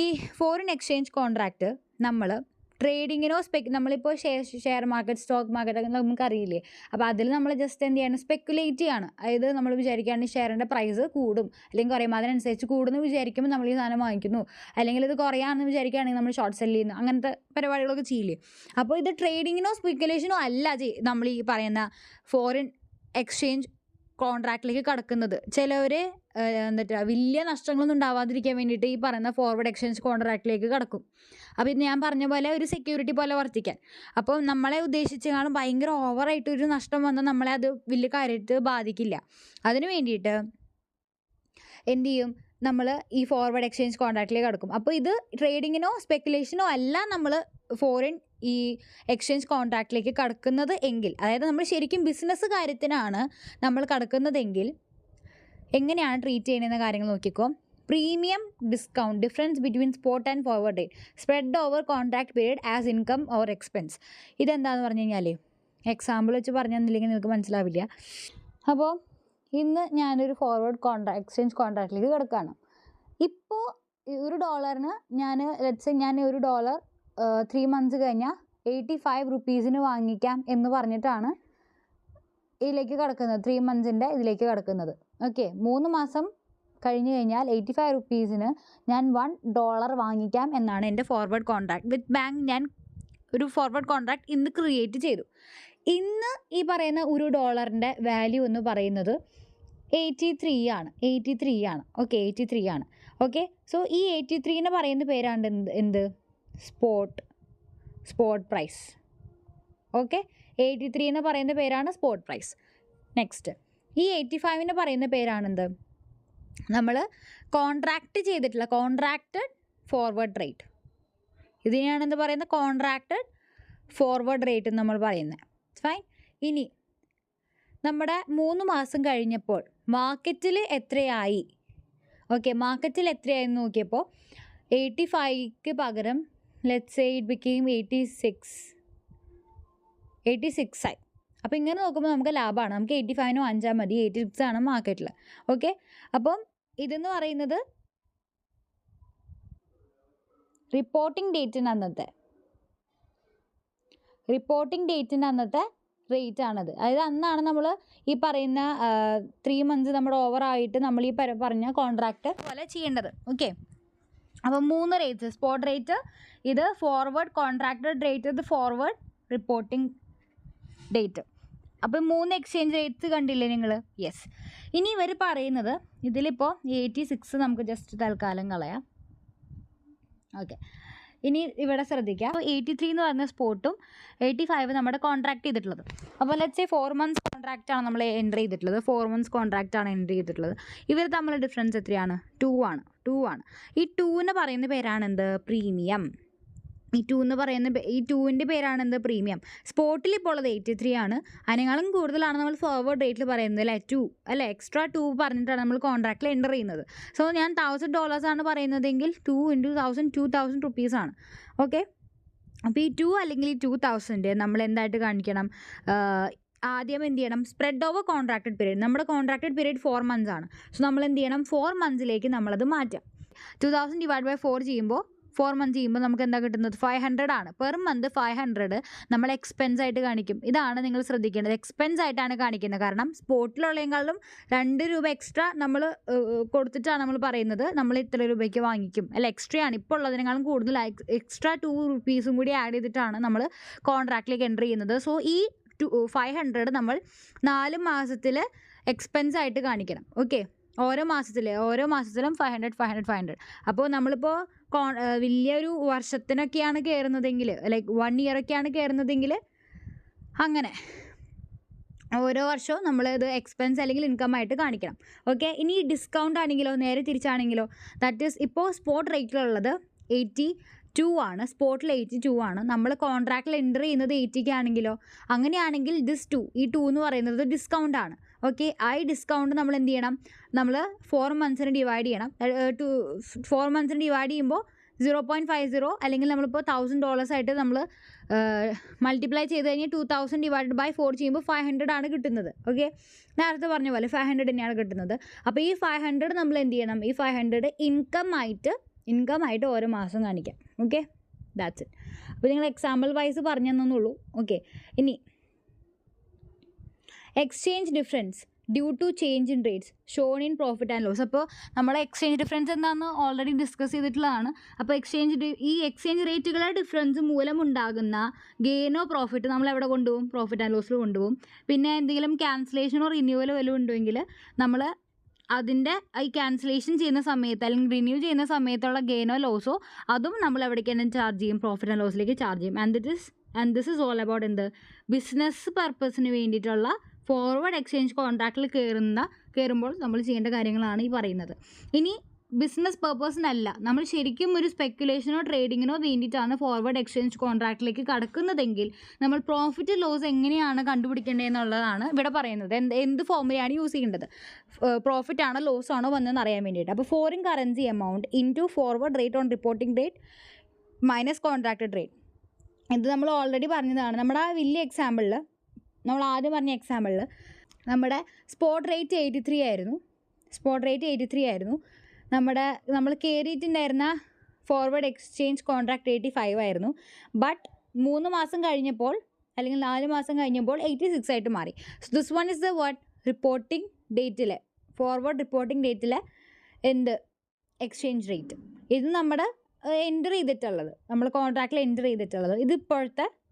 ഈ ഫോറിൻ എക്സ്ചേഞ്ച് കോൺട്രാക്റ്റ് നമ്മൾ ട്രേഡിങ്ങിനോ നമ്മളിപ്പോൾ ഷെയർ മാർക്കറ്റ്, സ്റ്റോക്ക് മാർക്കറ്റ് നമുക്കറിയില്ലേ. അപ്പോൾ അതിൽ നമ്മൾ ജസ്റ്റ് എന്ത് ചെയ്യണം, സ്പെക്കുലേറ്റ് ചെയ്യാണ്. അതായത് നമ്മൾ വിചാരിക്കുകയാണെങ്കിൽ ഷെയറിൻ്റെ പ്രൈസ് കൂടും അല്ലെങ്കിൽ കുറയും, അതിനനുസരിച്ച് കൂടുമെന്ന് വിചാരിക്കുമ്പോൾ നമ്മൾ ഈ സാധനം വാങ്ങിക്കുന്നു. അല്ലെങ്കിൽ ഇത് കുറയാണെന്ന് വിചാരിക്കുകയാണെങ്കിൽ നമ്മൾ ഷോർട്ട് സെല്ല് ചെയ്യുന്നു. അങ്ങനത്തെ പരിപാടികളൊക്കെ ചെയ്യില്ലേ. അപ്പോൾ ഇത് ട്രേഡിങ്ങിനോ സ്പെക്കുലേഷനോ അല്ല നമ്മൾ ഈ പറയുന്ന ഫോറിൻ എക്സ്ചേഞ്ച് കോൺട്രാക്റ്റിലേക്ക് കടക്കുന്നത്. ചിലവർ വലിയ നഷ്ടങ്ങളൊന്നും ഉണ്ടാവാതിരിക്കാൻ വേണ്ടിയിട്ട് ഈ പറയുന്ന ഫോർവേഡ് എക്സ്ചേഞ്ച് കോൺട്രാക്റ്റിലേക്ക് കടക്കും. അപ്പോൾ ഇത് ഞാൻ പറഞ്ഞ പോലെ ഒരു സെക്യൂരിറ്റി പോലെ വർത്തിക്കാൻ. അപ്പോൾ നമ്മളെ ഉദ്ദേശിച്ചേക്കാളും ഭയങ്കര ഓവറായിട്ടൊരു നഷ്ടം വന്നാൽ നമ്മളെ അത് വലിയ കാര്യമായിട്ട് ബാധിക്കില്ല. അതിന് വേണ്ടിയിട്ട് എന്ത് ചെയ്യും, നമ്മൾ ഈ ഫോർവേഡ് എക്സ്ചേഞ്ച് കോൺട്രാക്റ്റിലേക്ക് കടക്കും. അപ്പോൾ ഇത് ട്രേഡിങ്ങിനോ സ്പെക്കുലേഷനോ അല്ല നമ്മൾ ഫോറിൻ ഈ എക്സ്ചേഞ്ച് കോൺട്രാക്റ്റിലേക്ക് കടക്കുന്നത് എങ്കിൽ, അതായത് നമ്മൾ ശരിക്കും ബിസിനസ് കാര്യത്തിനാണ് നമ്മൾ കടക്കുന്നതെങ്കിൽ എങ്ങനെയാണ് ട്രീറ്റ് ചെയ്യുന്ന കാര്യങ്ങൾ നോക്കിക്കോ. Premium discount difference between spot and forward rate spread over contract period as income or expense. ഇതെന്താണെന്ന് പറഞ്ഞു കഴിഞ്ഞാൽ എക്സാമ്പിൾ വെച്ച് പറഞ്ഞു തന്നില്ലെങ്കിൽ നിങ്ങൾക്ക് മനസ്സിലാവില്ല. അപ്പോൾ ഇന്ന് ഞാനൊരു ഫോർവേഡ് എക്സ്ചേഞ്ച് കോൺട്രാക്റ്റിലേക്ക് കിടക്കുകയാണ്. ഇപ്പോൾ ഒരു ഡോളറിന് ഞാൻ ഒരു ഡോളർ 3 months കഴിഞ്ഞാൽ 85 rupeesന് വാങ്ങിക്കാം എന്ന് പറഞ്ഞിട്ടാണ് ഇതിലേക്ക് കിടക്കുന്നത്, 3 monthsൻ്റെ ഇതിലേക്ക് കിടക്കുന്നത്. ഓക്കെ, 3 മാസം കഴിഞ്ഞ് കഴിഞ്ഞാൽ 85 rupeesന് ഞാൻ $1 വാങ്ങിക്കാം എന്നാണ് എൻ്റെ ഫോർവേഡ് കോൺട്രാക്ട് വിത്ത് ബാങ്ക്. ഞാൻ ഒരു ഫോർവേഡ് കോൺട്രാക്ട് ഇന്ന് ക്രിയേറ്റ് ചെയ്തു. ഇന്ന് ഈ പറയുന്ന ഒരു ഡോളറിൻ്റെ വാല്യൂ എന്ന് പറയുന്നത് 83 ആണ്. ഓക്കെ, 83 ആണ്. ഓക്കെ, സോ ഈ 83 പറയുന്ന പേരാണ് എന്ത്? Spot price. ഓക്കെ, 83 എന്ന് പറയുന്ന പേരാണ് സ്പോട്ട് പ്രൈസ്. നെക്സ്റ്റ്, ഈ 85 പറയുന്ന പേരാണെന്ത്? നമ്മൾ കോൺട്രാക്റ്റ് ചെയ്തിട്ടുള്ള കോൺട്രാക്റ്റഡ് ഫോർവേഡ് റേറ്റ്. ഇതിനെയാണ് എന്ത് പറയുന്നത്? കോൺട്രാക്റ്റഡ് ഫോർവേഡ് റേറ്റ് എന്ന് നമ്മൾ പറയുന്നത്. ഫൈൻ. ഇനി നമ്മുടെ 3 മാസം കഴിഞ്ഞപ്പോൾ മാർക്കറ്റിൽ എത്രയായി? ഓക്കെ, മാർക്കറ്റിൽ എത്രയായെന്ന് നോക്കിയപ്പോൾ 85ക്ക് പകരം ലെറ്റ്സ് സേ ഇറ്റ് ബിക്കെയിം 86 ആയി. അപ്പോൾ ഇങ്ങനെ നോക്കുമ്പോൾ നമുക്ക് ലാഭമാണ്. നമുക്ക് 85 വാങ്ങിച്ചാൽ മതി, 86 ആണ് മാർക്കറ്റിൽ. ഓക്കെ, അപ്പം ഇതെന്ന് പറയുന്നത് റിപ്പോർട്ടിംഗ് ഡേറ്റിന് അന്നത്തെ റേറ്റ് ആണത്. അതായത് അന്നാണ് നമ്മൾ ഈ പറയുന്ന 3 months നമ്മുടെ ഓവറായിട്ട് നമ്മൾ ഈ പറഞ്ഞ കോൺട്രാക്റ്റ് പോലെ ചെയ്യേണ്ടത്. ഓക്കെ, അപ്പോൾ 3 റേറ്റ്സ്: സ്പോട്ട് റേറ്റ്, ഇത് ഫോർവേഡ് കോൺട്രാക്റ്റഡ് റേറ്റ്, ഇത് ഫോർവേഡ് റിപ്പോർട്ടിംഗ് ഡേറ്റ്. അപ്പോൾ 3 എക്സ്ചേഞ്ച് റേറ്റ്സ് കണ്ടില്ലേ നിങ്ങൾ? യെസ്. ഇനി ഇവർ പറയുന്നത് ഇതിലിപ്പോൾ 86 നമുക്ക് ജസ്റ്റ് തൽക്കാലം കളയാം. ഓക്കെ, ഇനി ഇവിടെ ശ്രദ്ധിക്കുക. 83 എന്ന് പറയുന്ന സ്പോട്ടും 85 നമ്മുടെ കോൺട്രാക്ട് ചെയ്തിട്ടുള്ളത്. അപ്പോൾ ലെറ്റ്സ് സേ 4 months കോൺട്രാക്റ്റാണ് നമ്മൾ എൻ്റർ ചെയ്തിട്ടുള്ളത്. 4 months കോൺട്രാക്റ്റാണ് എൻ്റർ ചെയ്തിട്ടുള്ളത്. ഇവർ തമ്മിൽ ഡിഫറൻസ് എത്രയാണ്? 2 ആണ്. ഈ 2 പറയുന്ന പേരാണ് എന്ത്? പ്രീമിയം. ഈ 2ൻ്റെ പേരാണ് എന്ത്? പ്രീമിയം. സ്പോട്ടിൽ ഇപ്പോൾ ഉള്ളത് 83 ആണ്. അതിനേക്കാളും കൂടുതലാണ് നമ്മൾ ഫോർവേഡ് റേറ്റിൽ പറയുന്നത് അല്ലേ? 2 അല്ലേ? എക്സ്ട്രാ 2 പറഞ്ഞിട്ടാണ് നമ്മൾ കോൺട്രാക്റ്റിൽ എൻ്റർ ചെയ്യുന്നത്. സോ ഞാൻ $1000 ആണ് പറയുന്നതെങ്കിൽ 2 × 1000 2000 rupees ആണ്. ഓക്കെ, അപ്പോൾ ഈ 2 അല്ലെങ്കിൽ ഈ 2000 നമ്മൾ എന്തായിട്ട് കാണിക്കണം? ആദ്യം എന്ത് ചെയ്യണം? Spread over contracted period. നമ്മുടെ കോൺട്രാക്റ്റഡ് പീരീഡ് 4 months ആണ്. സോ നമ്മൾ എന്ത് ചെയ്യണം? 4 monthsലേക്ക് നമ്മളത് മാറ്റാം. 2000 / 4 ചെയ്യുമ്പോൾ 4 months ചെയ്യുമ്പോൾ നമുക്ക് എന്താ കിട്ടുന്നത്? 500 ആണ്. പെർ മന്ത് 500 നമ്മൾ എക്സ്പെൻസ് ആയിട്ട് കാണിക്കും. ഇതാണ് നിങ്ങൾ ശ്രദ്ധിക്കേണ്ടത്. എക്സ്പെൻസ് ആയിട്ടാണ് കാണിക്കുന്നത്. കാരണം സ്പോട്ടിലുള്ളതിനേക്കാളും 2 രൂപ എക്സ്ട്രാ നമ്മൾ കൊടുത്തിട്ടാണ് നമ്മൾ പറയുന്നത് നമ്മൾ ഇത്ര രൂപയ്ക്ക് വാങ്ങിക്കും അല്ല, എക്സ്ട്രാ ആണ്. ഇപ്പോൾ ഉള്ളതിനേക്കാളും കൂടുതൽ എക്സ്ട്രാ 2 rupees കൂടി ആഡ് ചെയ്തിട്ടാണ് നമ്മൾ കോൺട്രാക്റ്റിലേക്ക് എൻ്റർ ചെയ്യുന്നത്. സോ ഈ 500 നമ്മൾ 4 മാസത്തിൽ എക്സ്പെൻസ് ആയിട്ട് കാണിക്കണം. ഓക്കെ, ഓരോ മാസത്തിലും 500. അപ്പോൾ നമ്മളിപ്പോൾ വലിയൊരു വർഷത്തിനൊക്കെയാണ് കയറുന്നതെങ്കിൽ, ലൈക്ക് 1 year ഒക്കെയാണ് കയറുന്നതെങ്കിൽ അങ്ങനെ ഓരോ വർഷവും നമ്മളിത് എക്സ്പെൻസ് അല്ലെങ്കിൽ ഇൻകം ആയിട്ട് കാണിക്കണം. ഓക്കെ, ഇനി ഡിസ്കൗണ്ട് ആണെങ്കിലോ നേരെ തിരിച്ചാണെങ്കിലോ, ദാറ്റ് ഈസ് ഇപ്പോൾ സ്പോട്ട് റേറ്റിലുള്ളത് 82 ആണ്. സ്പോട്ടിൽ 82 ആണ്. നമ്മൾ കോൺട്രാക്റ്റിൽ എൻ്റർ ചെയ്യുന്നത് 80 ആണെങ്കിലോ, അങ്ങനെയാണെങ്കിൽ ഈ 2 എന്ന് പറയുന്നത് ഡിസ്കൗണ്ട് ആണ്. ഓക്കെ, ആ ഡിസ്കൗണ്ട് നമ്മൾ എന്ത് ചെയ്യണം? നമ്മൾ 4 monthsന് ഡിവൈഡ് ചെയ്യണം. 4 monthsന് ഡിവൈഡ് ചെയ്യുമ്പോൾ 0.50 അല്ലെങ്കിൽ നമ്മളിപ്പോൾ $1000 ആയിട്ട് നമ്മൾ മൾട്ടിപ്ലൈ ചെയ്ത് കഴിഞ്ഞാൽ 2000 / 4 ചെയ്യുമ്പോൾ 500 ആണ് കിട്ടുന്നത്. ഓക്കെ, നേരത്തെ പറഞ്ഞ പോലെ 500 തന്നെയാണ് കിട്ടുന്നത്. അപ്പോൾ ഈ 500 നമ്മൾ എന്ത് ചെയ്യണം? ഈ 500 ഇൻകം ആയിട്ട് ഓരോ മാസം കാണിക്കാം. Okay, that's it. അപ്പോൾ നിങ്ങൾ എക്സാമ്പിൾ വൈസ് പറഞ്ഞു തന്നുള്ളൂ. ഓക്കെ, ഇനി exchange difference due to change in rates shown in profit and loss. അപ്പോൾ നമ്മൾ എക്സ്ചേഞ്ച് ഡിഫറൻസ് എന്താണെന്ന് ഓൾറെഡി ഡിസ്കസ് ചെയ്തിട്ടുള്ളതാണ്. അപ്പോൾ ഈ എക്സ്ചേഞ്ച് റേറ്റുകളുടെ ഡിഫറൻസ് മൂലമുണ്ടാകുന്ന ഗെയിനോ പ്രോഫിറ്റ് നമ്മൾ എവിടെ കൊണ്ടുപോകും? പ്രോഫിറ്റ് ആൻഡ് ലോസിൽ കൊണ്ടുപോകും. പിന്നെ എന്തെങ്കിലും ക്യാൻസലേഷനോ റിന്യൂവലോ വല്ലതും ഉണ്ടെങ്കിൽ നമ്മൾ അതിൻ്റെ ഈ ക്യാൻസലേഷൻ ചെയ്യുന്ന സമയത്ത് അല്ലെങ്കിൽ റിന്യൂ ചെയ്യുന്ന സമയത്തുള്ള ഗെയിനോ ലോസോ അതും നമ്മൾ എവിടേക്ക് തന്നെ ചാർജ് ചെയ്യും? പ്രോഫിറ്റ് ആൻഡ് ലോസിലേക്ക് ചാർജ് ചെയ്യും. And this is all about എന്ത്? ബിസിനസ് പർപ്പസിന് വേണ്ടിയിട്ടുള്ള ഫോർവേഡ് എക്സ്ചേഞ്ച് കോൺട്രാക്റ്റിൽ കയറുമ്പോൾ നമ്മൾ ചെയ്യേണ്ട കാര്യങ്ങളാണ് ഈ പറയുന്നത്. ഇനി ബിസിനസ് പർപ്പസിനല്ല, നമ്മൾ ശരിക്കും ഒരു സ്പെക്കുലേഷനോ ട്രേഡിങ്ങിനോ വേണ്ടിയിട്ടാണ് ഫോർവേഡ് എക്സ്ചേഞ്ച് കോൺട്രാക്റ്റിലേക്ക് കടക്കുന്നതെങ്കിൽ നമ്മൾ പ്രോഫിറ്റ് ലോസ് എങ്ങനെയാണ് കണ്ടുപിടിക്കേണ്ടതെന്നുള്ളതാണ് ഇവിടെ പറയുന്നത്. എന്ത് ഫോർമുലയാണ് യൂസ് ചെയ്യേണ്ടത്? പ്രോഫിറ്റ് ആണോ ലോസ് ആണോ വന്നതെന്ന് അറിയാൻ വേണ്ടിയിട്ട്. അപ്പോൾ foreign currency amount into forward rate on reporting date minus contracted rate. ഇത് നമ്മൾ ഓൾറെഡി പറഞ്ഞതാണ്. നമ്മുടെ ആ വലിയ എക്സാമ്പിളിൽ, നമ്മൾ ആദ്യം പറഞ്ഞ എക്സാമ്പിളിൽ നമ്മുടെ സ്പോട്ട് റേറ്റ് 83 ആയിരുന്നു. നമ്മൾ കയറിയിട്ടുണ്ടായിരുന്ന ഫോർവേഡ് എക്സ്ചേഞ്ച് കോൺട്രാക്ട് 85 ആയിരുന്നു. ബട്ട് 3 മാസം കഴിഞ്ഞപ്പോൾ അല്ലെങ്കിൽ 4 മാസം കഴിഞ്ഞപ്പോൾ 86 ആയിട്ട് മാറി. So this one is the reporting ഡേറ്റിലെ ഫോർവേഡ് റിപ്പോർട്ടിംഗ് ഡേറ്റിലെ എന്ത് എക്സ്ചേഞ്ച് റേറ്റ്. ഇത് നമ്മുടെ എൻ്റർ ചെയ്തിട്ടുള്ളത്, നമ്മൾ കോൺട്രാക്റ്റിൽ എൻ്റർ ചെയ്തിട്ടുള്ളത്. ഇത്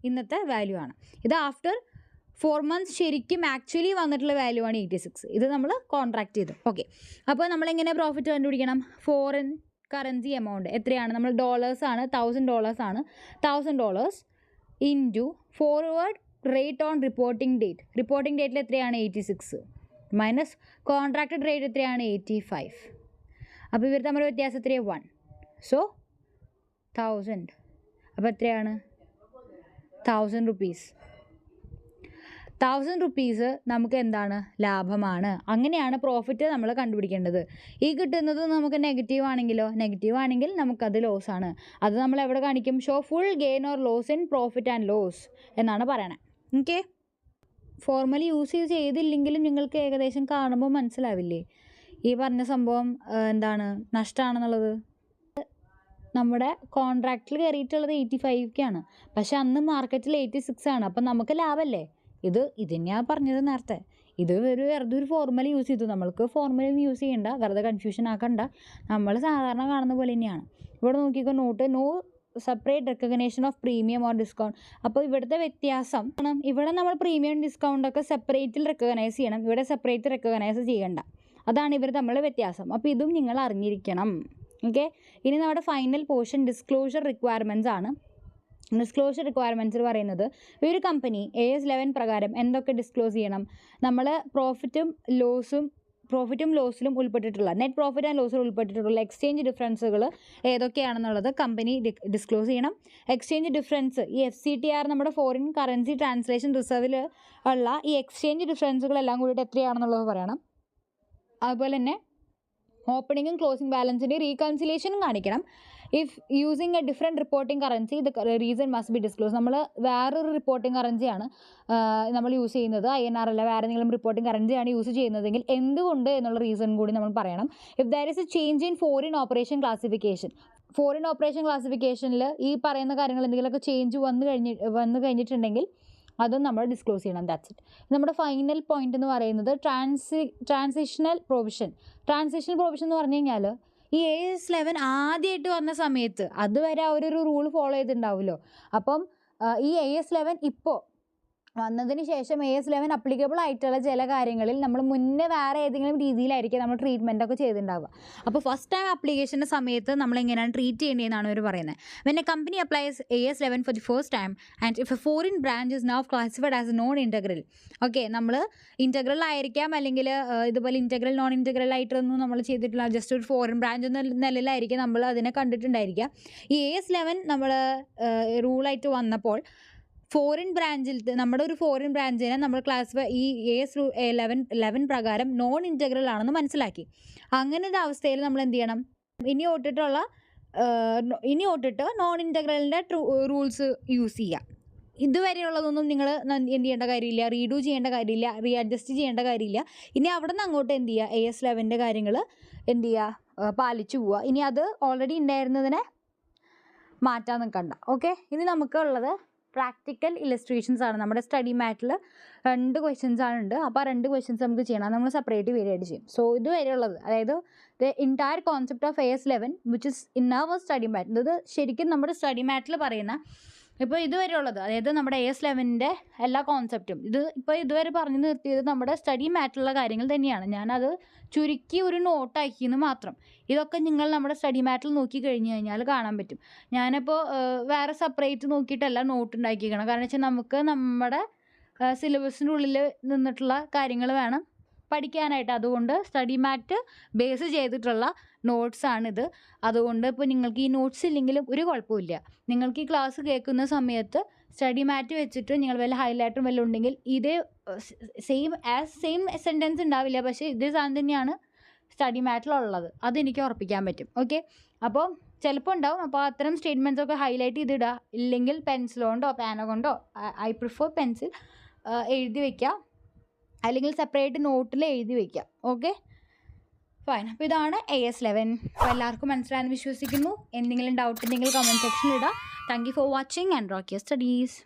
ഇന്നത്തെ വാല്യൂ ആണ്. ഇത് ആഫ്റ്റർ 4 months ശരിക്കും ആക്ച്വലി വന്നിട്ടുള്ള വാല്യൂ ആണ് 86. ഇത് നമ്മൾ കോൺട്രാക്ട് ചെയ്തു. ഓക്കെ, അപ്പോൾ നമ്മളെങ്ങനെ പ്രോഫിറ്റ് കണ്ടുപിടിക്കണം? ഫോറിൻ കറൻസി എമൗണ്ട് എത്രയാണ്? നമ്മൾ ഡോളേഴ്സാണ്, $1000 ആണ്. $1000 into forward rate on reporting date. Reporting ഡേറ്റിൽ എത്രയാണ്? 86 മൈനസ് കോൺട്രാക്റ്റഡ് റേറ്റ് എത്രയാണ്? 85. അപ്പോൾ ഇവർ തമ്മിൽ വ്യത്യാസം എത്രയാണ്? 1. സോ 1000. അപ്പോൾ എത്രയാണ്? 1000 rupees. 1000 rupees നമുക്ക് എന്താണ്? ലാഭമാണ്. അങ്ങനെയാണ് പ്രോഫിറ്റ് നമ്മൾ കണ്ടുപിടിക്കേണ്ടത്. ഈ കിട്ടുന്നത് നമുക്ക് നെഗറ്റീവ് ആണെങ്കിലോ? നെഗറ്റീവ് ആണെങ്കിൽ നമുക്കത് ലോസ് ആണ്. അത് നമ്മൾ എവിടെ കാണിക്കും? Show full gain or loss in profit and loss എന്നാണ് പറയണത്. ഓക്കെ, ഫോർമലി യൂസ് ചെയ്തില്ലെങ്കിലും നിങ്ങൾക്ക് ഏകദേശം കാണുമ്പോൾ മനസ്സിലാവില്ലേ ഈ പറഞ്ഞ സംഭവം എന്താണ് നഷ്ടമാണെന്നുള്ളത്? നമ്മുടെ കോൺട്രാക്റ്റിൽ കയറിയിട്ടുള്ളത് 85 പക്ഷെ അന്ന് മാർക്കറ്റിൽ 86 ആണ്. അപ്പം നമുക്ക് ലാഭമല്ലേ? ഇത് ഞാൻ പറഞ്ഞത് നേരത്തെ. ഇത് വെറുതെ ഒരു ഫോർമുല യൂസ് ചെയ്തു. നമ്മൾക്ക് ഫോർമുല യൂസ് ചെയ്യണ്ട, വെറുതെ കൺഫ്യൂഷൻ ആക്കണ്ട. നമ്മൾ സാധാരണ കാണുന്ന പോലെ തന്നെയാണ്. ഇവിടെ നോക്കിക്കോ, note no separate recognition of premium or discount. അപ്പോൾ ഇവിടുത്തെ വ്യത്യാസം, ഇവിടെ നമ്മൾ പ്രീമിയം ഡിസ്കൗണ്ടൊക്കെ സെപ്പറേറ്റിൽ റെക്കഗ്നൈസ് ചെയ്യണം, ഇവിടെ സെപ്പറേറ്റ് റെക്കഗ്നൈസ് ചെയ്യണ്ട. അതാണ് ഇവർ തമ്മിലുള്ള വ്യത്യാസം. അപ്പോൾ ഇതും നിങ്ങൾ അറിഞ്ഞിരിക്കണം. ഓക്കെ, ഇനി നമ്മുടെ ഫൈനൽ പോർഷൻ ഡിസ്ക്ലോഷർ റിക്വയർമെൻറ്റ്സ് ആണ്. ഡിസ്ക്ലോഷർ റിക്വയർമെൻറ്റ്സ് പറയുന്നത് ഒരു കമ്പനി AS11 പ്രകാരം എന്തൊക്കെ ഡിസ്ക്ലോസ് ചെയ്യണം? നമ്മൾ പ്രോഫിറ്റും ലോസിലും ഉൾപ്പെട്ടിട്ടുള്ള നെറ്റ് പ്രോഫിറ്റ് ആൻഡ് ലോസിൽ ഉൾപ്പെട്ടിട്ടുള്ള എക്സ്ചേഞ്ച് ഡിഫറൻസുകൾ ഏതൊക്കെയാണെന്നുള്ളത് കമ്പനി ഡിസ്ക്ലോസ് ചെയ്യണം. എക്സ്ചേഞ്ച് ഡിഫറൻസ്, ഈ FCTR നമ്മുടെ ഫോറിൻ കറൻസി ട്രാൻസ്ലേഷൻ റിസർവിൽ ഉള്ള ഈ എക്സ്ചേഞ്ച് ഡിഫറൻസുകളെല്ലാം കൂടിയിട്ട് എത്രയാണെന്നുള്ളത് പറയണം. അതുപോലെ തന്നെ ഓപ്പണിങ്ങും ക്ലോസിംഗ് ബാലൻസിൻ്റെ റീകൺസിലേഷനും കാണിക്കണം. If using A different reporting currency the reason must be disclose. നമ്മൾ വേറൊരു റിപ്പോർട്ടിംഗ് കറൻസിയാണ് നമ്മൾ യൂസ് ചെയ്യുന്നത്, INR അല്ല, വേറെ എന്തെങ്കിലും റിപ്പോർട്ടിംഗ് കറൻസിയാണ് യൂസ് ചെയ്യുന്നതെങ്കിൽ എന്തുകൊണ്ട് എന്നുള്ള റീസൺ കൂടി നമ്മൾ പറയണം. If there is a change in foreign operation ക്ലാസിഫിക്കേഷനിൽ ഈ പറയുന്ന കാര്യങ്ങൾ എന്തെങ്കിലുമൊക്കെ ചേഞ്ച് വന്നു കഴിഞ്ഞിട്ടുണ്ടെങ്കിൽ അതും നമ്മൾ ഡിസ്ക്ലോസ് ചെയ്യണം. That's it. നമ്മുടെ ഫൈനൽ പോയിന്റ് എന്ന് പറയുന്നത് ട്രാൻസിഷണൽ പ്രൊവിഷൻ എന്ന് പറഞ്ഞു കഴിഞ്ഞാൽ ഈ AS11 ആദ്യമായിട്ട് വന്ന സമയത്ത് അതുവരെ അവരൊരു റൂൾ ഫോളോ ചെയ്തിട്ടുണ്ടാവുമല്ലോ. അപ്പം ഈ AS11 ഇപ്പോൾ വന്നതിന് ശേഷം AS11 അപ്ലിക്കബിൾ ആയിട്ടുള്ള ചില കാര്യങ്ങളിൽ നമ്മൾ മുന്നേ വേറെ ഏതെങ്കിലും രീതിയിലായിരിക്കും നമ്മൾ ട്രീറ്റ്മെൻ്റ് ഒക്കെ ചെയ്തിട്ടുണ്ടാവുക. അപ്പോൾ ഫസ്റ്റ് ടൈം അപ്ലിക്കേഷൻ്റെ സമയത്ത് നമ്മൾ എങ്ങനെയാണ് ട്രീറ്റ് ചെയ്യേണ്ടതെന്നാണ് അവർ പറയുന്നത്. When a company applies AS11 for the first time and if A foreign branch is now classified as A non integral. Okay, നമ്മൾ ഇൻറ്റഗ്രൽ ആയിരിക്കാം, അല്ലെങ്കിൽ ഇതുപോലെ ഇൻറ്റഗ്രൽ നോൺ ഇൻറ്റഗ്രൽ ആയിട്ടൊന്നും നമ്മൾ ചെയ്തിട്ടില്ല, ജസ്റ്റ് ഒരു ഫോറിൻ ബ്രാഞ്ച് എന്ന നിലയിലായിരിക്കും നമ്മൾ അതിനെ കണ്ടിട്ടുണ്ടായിരിക്കുക. ഈ AS11 നമ്മൾ റൂളായിട്ട് വന്നപ്പോൾ നമ്മുടെ ഒരു ഫോറിൻ ബ്രാഞ്ചിനെ നമ്മൾ ക്ലാസിഫൈ ഈ AS11 പ്രകാരം നോൺ ഇൻറ്റഗ്രൽ ആണെന്ന് മനസ്സിലാക്കി. അങ്ങനത്തെ അവസ്ഥയിൽ നമ്മൾ എന്ത് ചെയ്യണം? ഇനി തൊട്ടിട്ട് നോൺ ഇൻറ്റഗ്രലിൻ്റെ റൂൾസ് യൂസ് ചെയ്യുക. ഇതുവരെയുള്ളതൊന്നും നിങ്ങൾ എന്ത് ചെയ്യേണ്ട കാര്യമില്ല, റീഡു ചെയ്യേണ്ട കാര്യമില്ല, അഡ്ജസ്റ്റ് ചെയ്യേണ്ട കാര്യമില്ല. ഇനി അവിടെ നിന്ന് അങ്ങോട്ട് എന്ത് ചെയ്യുക? AS11 കാര്യങ്ങൾ എന്ത് ചെയ്യുക? പാലിച്ചു പോവുക. ഇനി അത് ഓൾറെഡി ഉണ്ടായിരുന്നതിനെ മാറ്റാൻ നിൽക്കണ്ട. ഓക്കെ, ഇനി നമുക്കുള്ളത് പ്രാക്ടിക്കൽ ഇലസ്ട്രേഷൻസ് ആണ്. നമ്മുടെ സ്റ്റഡി മാറ്റിൽ 2 ക്വസ്റ്റ്യൻസ് ആണ് ഉണ്ട്. അപ്പോൾ ആ 2 ക്വസ്റ്റ്യൻസ് നമുക്ക് ചെയ്യണം, നമ്മൾ സെപ്പറേറ്റ് വീഡിയോ ചെയ്യും. സോ ഇതുവരെയുള്ളത്, അതായത് the entire concept of AS11 which is in our study mat. ഇത് ശരിക്കും നമ്മുടെ സ്റ്റഡി മാറ്റിൽ പറയുന്ന ഇപ്പോൾ ഇതുവരെയുള്ളത്, അതായത് നമ്മുടെ AS11 എല്ലാ കോൺസെപ്റ്റും ഇതുവരെ പറഞ്ഞു നിർത്തിയത് നമ്മുടെ സ്റ്റഡി മാറ്റിലുള്ള കാര്യങ്ങൾ തന്നെയാണ്. ഞാനത് ചുരുക്കി ഒരു നോട്ടാക്കിയെന്ന് മാത്രം. ഇതൊക്കെ നിങ്ങൾ നമ്മുടെ സ്റ്റഡി മാറ്റിൽ നോക്കി കഴിഞ്ഞ് കഴിഞ്ഞാൽ കാണാൻ പറ്റും. ഞാനിപ്പോൾ വേറെ സെപ്പറേറ്റ് നോക്കിയിട്ടല്ല നോട്ട് ഉണ്ടാക്കിയിരിക്കണം. കാരണം വെച്ചാൽ നമുക്ക് നമ്മുടെ സിലബസിൻ്റെ ഉള്ളിൽ നിന്നിട്ടുള്ള കാര്യങ്ങൾ വേണം പഠിക്കാനായിട്ട്. അതുകൊണ്ട് സ്റ്റഡി മാറ്റ് ബേസ് ചെയ്തിട്ടുള്ള നോട്ട്സാണിത്. അതുകൊണ്ട് ഇപ്പോൾ നിങ്ങൾക്ക് ഈ നോട്ട്സ് ഇല്ലെങ്കിലും ഒരു കുഴപ്പമില്ല. നിങ്ങൾക്ക് ഈ ക്ലാസ് കേൾക്കുന്ന സമയത്ത് സ്റ്റഡി മാറ്റ് വെച്ചിട്ട് നിങ്ങൾ വല്ല ഹൈലൈറ്ററും വല്ലതും ഉണ്ടെങ്കിൽ ഇതേ സെയിം സെൻറ്റൻസ് ഉണ്ടാവില്ല, പക്ഷേ ഇതേ സാധനം തന്നെയാണ് സ്റ്റഡി മാറ്റിലുള്ളത്. അതെനിക്ക് ഉറപ്പിക്കാൻ പറ്റും. ഓക്കെ, അപ്പോൾ ചിലപ്പോൾ ഉണ്ടാവും. അപ്പോൾ അത്തരം സ്റ്റേറ്റ്മെൻറ്റ്സ് ഒക്കെ ഹൈലൈറ്റ് ചെയ്തിടുക. ഇല്ലെങ്കിൽ പെൻസിൽ കൊണ്ടോ പേന കൊണ്ടോ, ഐ പ്രിഫർ പെൻസിൽ, എഴുതി വയ്ക്കുക, അല്ലെങ്കിൽ സെപ്പറേറ്റ് നോട്ടിൽ എഴുതി വയ്ക്കുക. Okay, fine. അപ്പോൾ ഇതാണ് AS11. അപ്പോൾ എല്ലാവർക്കും മനസ്സിലായെന്ന് വിശ്വസിക്കുന്നു. എന്തെങ്കിലും ഡൗട്ട് ഉണ്ടെങ്കിൽ കമൻറ്റ് സെക്ഷനിൽ ഇടാം. Thank you for watching and rock your studies.